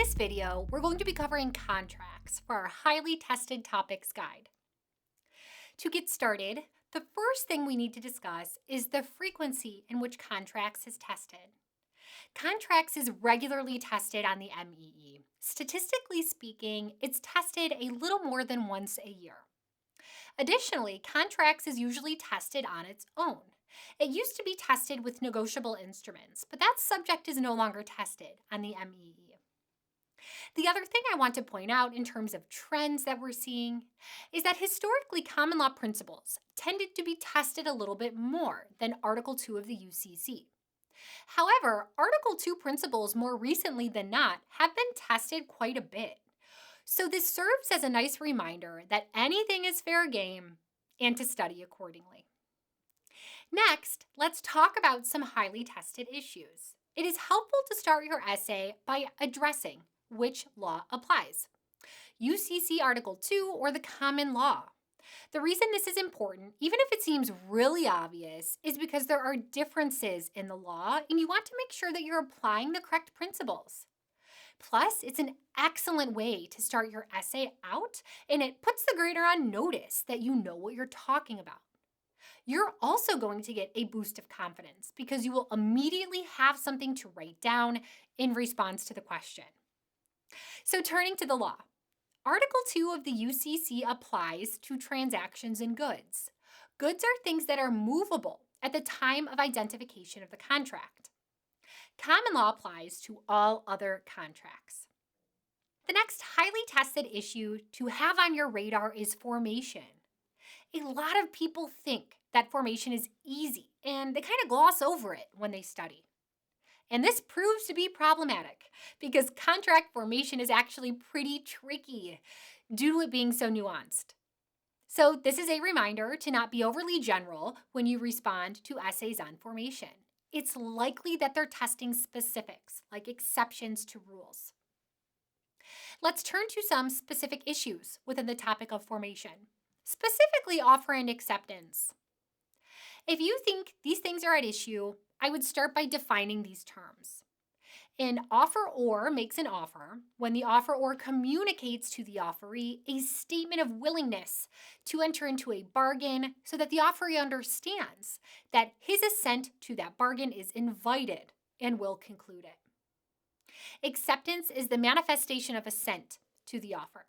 this video, we're going to be covering contracts for our highly tested topics guide. To get started, the first thing we need to discuss is the frequency in which contracts is tested. Contracts is regularly tested on the MEE. Statistically speaking, it's tested a little more than once a year. Additionally, contracts is usually tested on its own. It used to be tested with negotiable instruments, but that subject is no longer tested on the MEE. The other thing I want to point out in terms of trends that we're seeing is that historically common law principles tended to be tested a little bit more than Article 2 of the UCC. However, Article 2 principles more recently than not have been tested quite a bit. So this serves as a nice reminder that anything is fair game and to study accordingly. Next, let's talk about some highly tested issues. It is helpful to start your essay by addressing which law applies. UCC Article 2 or the common law. The reason this is important, even if it seems really obvious, is because there are differences in the law and you want to make sure that you're applying the correct principles. Plus, it's an excellent way to start your essay out and it puts the grader on notice that you know what you're talking about. You're also going to get a boost of confidence because you will immediately have something to write down in response to the question. So turning to the law, Article 2 of the UCC applies to transactions in goods. Goods are things that are movable at the time of identification of the contract. Common law applies to all other contracts. The next highly tested issue to have on your radar is formation. A lot of people think that formation is easy and they kind of gloss over it when they study. And this proves to be problematic because contract formation is actually pretty tricky due to it being so nuanced. So this is a reminder to not be overly general when you respond to essays on formation. It's likely that they're testing specifics like exceptions to rules. Let's turn to some specific issues within the topic of formation, specifically offer and acceptance. If you think these things are at issue, I would start by defining these terms. An offeror makes an offer when the offeror communicates to the offeree a statement of willingness to enter into a bargain so that the offeree understands that his assent to that bargain is invited and will conclude it. Acceptance is the manifestation of assent to the offer.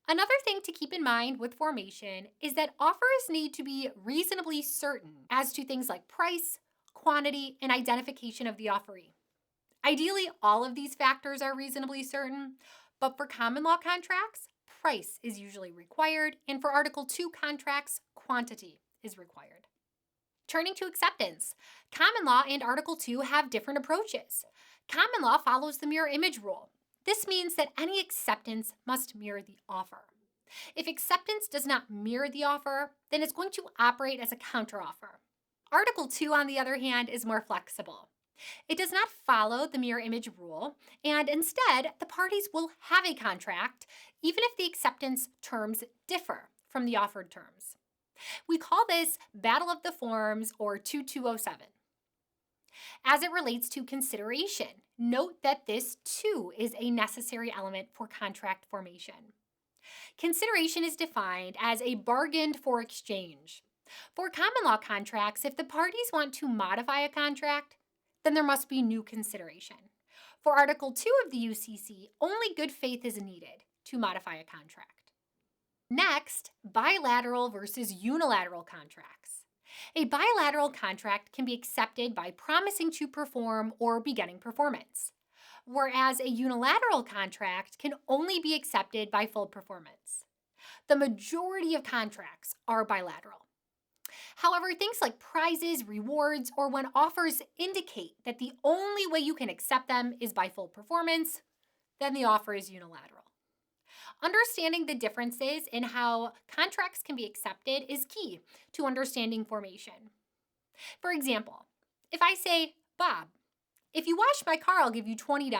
Another thing to keep in mind with formation is that offers need to be reasonably certain as to things like price, quantity, and identification of the offeree. Ideally, all of these factors are reasonably certain, but for common law contracts, price is usually required, and for Article 2 contracts, quantity is required. Turning to acceptance, common law and Article 2 have different approaches. Common law follows the mirror image rule. This means that any acceptance must mirror the offer. If acceptance does not mirror the offer, then it's going to operate as a counteroffer. Article 2, on the other hand, is more flexible. It does not follow the mirror image rule, and instead, the parties will have a contract, even if the acceptance terms differ from the offered terms. We call this Battle of the Forms or 2207. As it relates to consideration, note that this too is a necessary element for contract formation. Consideration is defined as a bargained for exchange. For common law contracts, if the parties want to modify a contract, then there must be new consideration. For Article 2 of the UCC, only good faith is needed to modify a contract. Next, bilateral versus unilateral contracts. A bilateral contract can be accepted by promising to perform or beginning performance, whereas a unilateral contract can only be accepted by full performance. The majority of contracts are bilateral. However, things like prizes, rewards, or when offers indicate that the only way you can accept them is by full performance, then the offer is unilateral. Understanding the differences in how contracts can be accepted is key to understanding formation. For example, if I say, Bob, if you wash my car, I'll give you $20.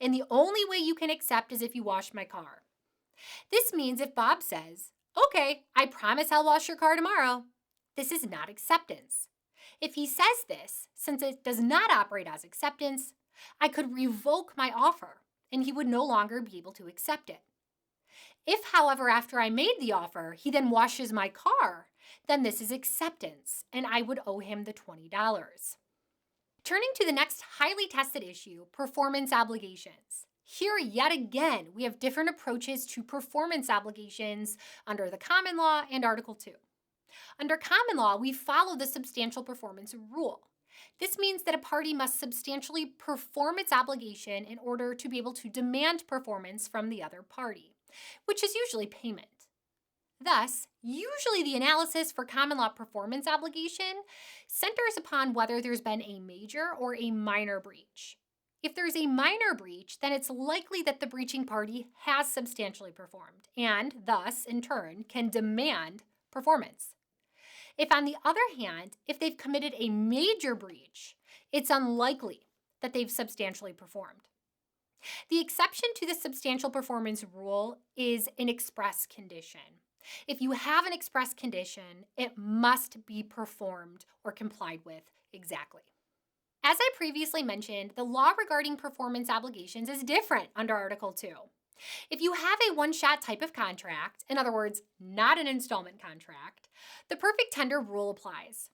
And the only way you can accept is if you wash my car. This means if Bob says, okay, I promise I'll wash your car tomorrow, this is not acceptance. If he says this, since it does not operate as acceptance, I could revoke my offer and he would no longer be able to accept it. If, however, after I made the offer, he then washes my car, then this is acceptance, and I would owe him the $20. Turning to the next highly tested issue, performance obligations. Here, yet again, we have different approaches to performance obligations under the common law and Article 2. Under common law, we follow the substantial performance rule. This means that a party must substantially perform its obligation in order to be able to demand performance from the other party, which is usually payment. Thus, usually the analysis for common law performance obligation centers upon whether there's been a major or a minor breach. If there's a minor breach, then it's likely that the breaching party has substantially performed and thus, in turn, can demand performance. If, on the other hand, if they've committed a major breach, it's unlikely that they've substantially performed. The exception to the substantial performance rule is an express condition. If you have an express condition, it must be performed or complied with exactly. As I previously mentioned, the law regarding performance obligations is different under Article 2. If you have a one-shot type of contract, in other words, not an installment contract, the perfect tender rule applies.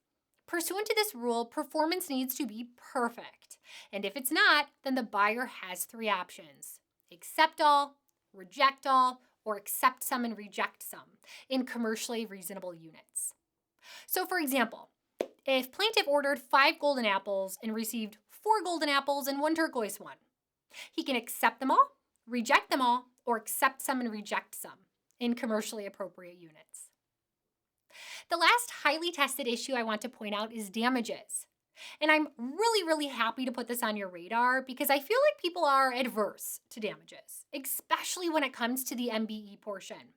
Pursuant to this rule, performance needs to be perfect. And if it's not, then the buyer has three options: accept all, reject all, or accept some and reject some in commercially reasonable units. So for example, if plaintiff ordered 5 golden apples and received 4 golden apples and 1 turquoise one, he can accept them all, reject them all, or accept some and reject some in commercially appropriate units. The last highly tested issue I want to point out is damages. And I'm really happy to put this on your radar because I feel like people are adverse to damages, especially when it comes to the MBE portion.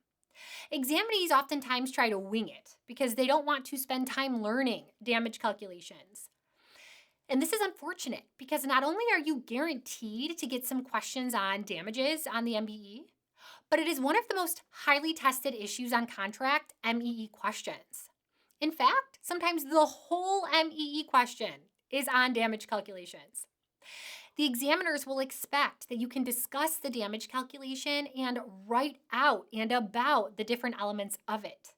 Examinees oftentimes try to wing it because they don't want to spend time learning damage calculations. And this is unfortunate because not only are you guaranteed to get some questions on damages on the MBE, but it is one of the most highly tested issues on contract MEE questions. In fact, sometimes the whole MEE question is on damage calculations. The examiners will expect that you can discuss the damage calculation and write out and about the different elements of it.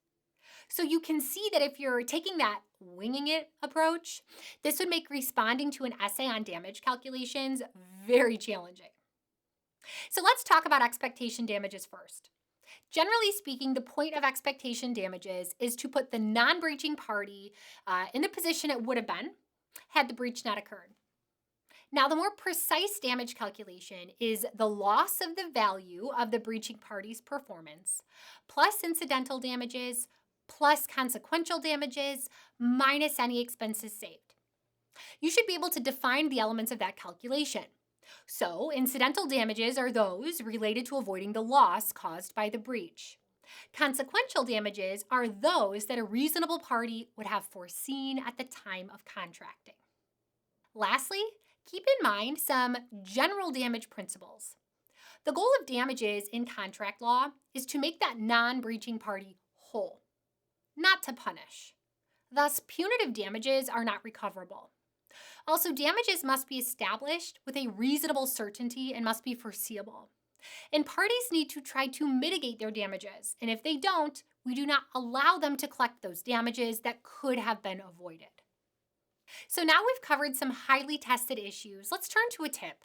So you can see that if you're taking that winging it approach, this would make responding to an essay on damage calculations very challenging. So let's talk about expectation damages first. Generally speaking, the point of expectation damages is to put the non-breaching party in the position it would have been had the breach not occurred. Now, the more precise damage calculation is the loss of the value of the breaching party's performance, plus incidental damages, plus consequential damages, minus any expenses saved. You should be able to define the elements of that calculation. So, incidental damages are those related to avoiding the loss caused by the breach. Consequential damages are those that a reasonable party would have foreseen at the time of contracting. Lastly, keep in mind some general damage principles. The goal of damages in contract law is to make that non-breaching party whole, not to punish. Thus, punitive damages are not recoverable. Also, damages must be established with a reasonable certainty and must be foreseeable. And parties need to try to mitigate their damages, and if they don't, we do not allow them to collect those damages that could have been avoided. So now we've covered some highly tested issues. Let's turn to a tip.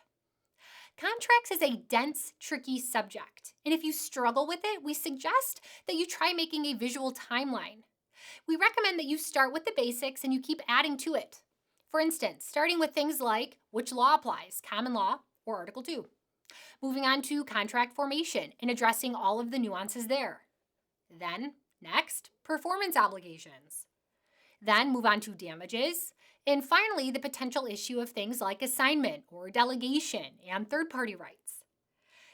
Contracts is a dense, tricky subject, and if you struggle with it, we suggest that you try making a visual timeline. We recommend that you start with the basics and you keep adding to it. For instance, starting with things like which law applies, common law or Article 2. Moving on to contract formation and addressing all of the nuances there. Then, next, performance obligations. Then move on to damages. And finally, the potential issue of things like assignment or delegation and third-party rights.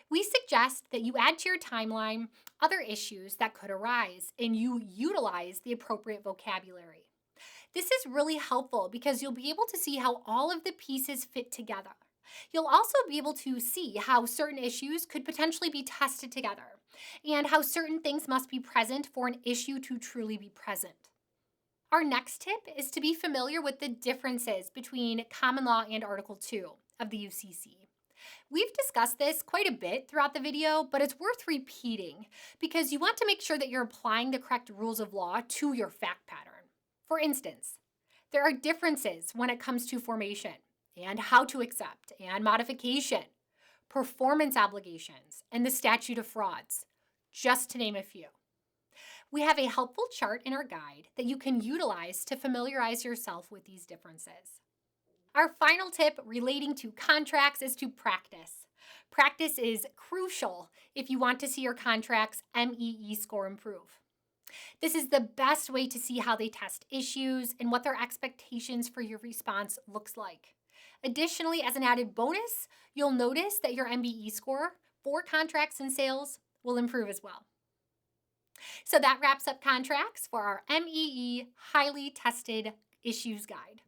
We suggest that you add to your timeline other issues that could arise and you utilize the appropriate vocabulary. This is really helpful because you'll be able to see how all of the pieces fit together. You'll also be able to see how certain issues could potentially be tested together and how certain things must be present for an issue to truly be present. Our next tip is to be familiar with the differences between common law and Article 2 of the UCC. We've discussed this quite a bit throughout the video, but it's worth repeating because you want to make sure that you're applying the correct rules of law to your fact pattern. For instance, there are differences when it comes to formation and how to accept and modification, performance obligations, and the statute of frauds, just to name a few. We have a helpful chart in our guide that you can utilize to familiarize yourself with these differences. Our final tip relating to contracts is to practice. Practice is crucial if you want to see your contract's MEE score improve. This is the best way to see how they test issues and what their expectations for your response looks like. Additionally, as an added bonus, you'll notice that your MBE score for contracts and sales will improve as well. So that wraps up contracts for our MEE Highly Tested Issues Guide.